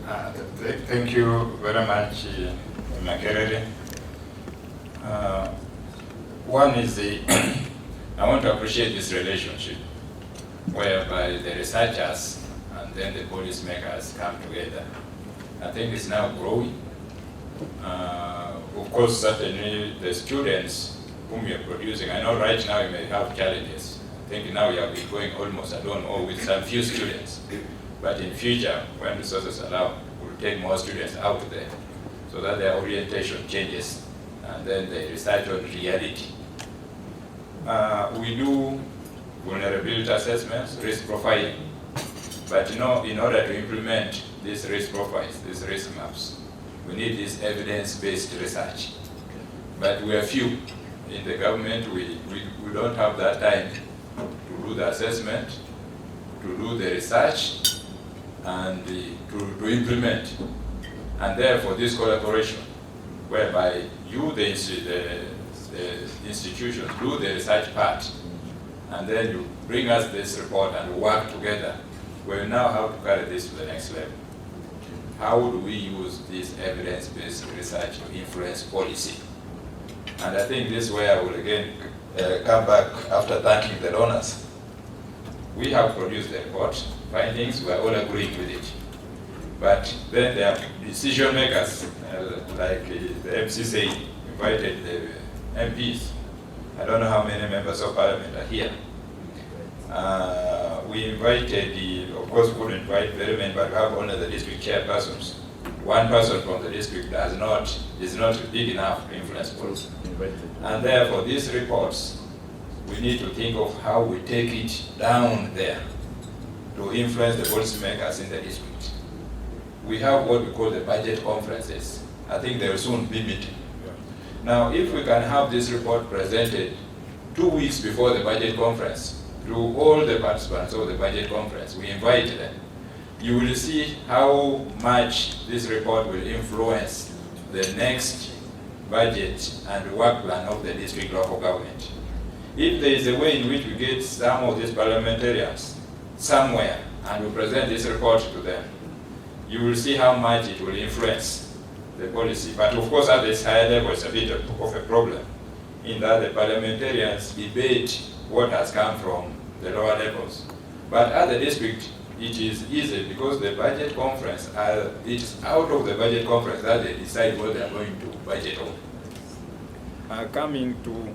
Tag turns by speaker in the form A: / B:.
A: Thank you very much, Makerere. One is I want to appreciate this relationship whereby the researchers and then the policymakers come together. I think it's now growing. Of course, certainly the students whom you're producing, I know right now you may have challenges. I think now you have been going almost alone or with some few students. But in future, when resources allow, we'll take more students out there so that their orientation changes and then they research on reality. We do vulnerability assessments, risk profiling. But in order to implement these risk profiles, these risk maps, we need this evidence-based research. But we are few. In the government, we don't have that time to do the assessment, to do the research, and to implement. And therefore, this collaboration, whereby you, the institutions, do the research part, and then you bring us this report and work together, we now have to carry this to the next level. How do we use this evidence-based research to influence policy? And I think this is where I will again come back after thanking the donors. We have produced the report, findings, we are all agreeing with it. But then there are decision makers, like the MCC invited the MPs. I don't know how many members of parliament are here. We invited, of course we couldn't invite very many, but we have only the district chairpersons. One person from the district is not big enough to influence policy. And therefore these reports, we need to think of how we take it down there to influence the policymakers in the district. We have what we call the budget conferences. I think they will soon be meeting. Now, if we can have this report presented 2 weeks before the budget conference to all the participants of the budget conference, we invite them, you will see how much this report will influence the next budget and work plan of the district local government. If there is a way in which we get some of these parliamentarians somewhere and we present this report to them, you will see how much it will influence the policy. But of course, at this higher level, it's a bit of a problem in that the parliamentarians debate what has come from the lower levels. But at the district, it is easy because the budget conference, it's out of the budget conference that they decide what they are going to budget on. Coming to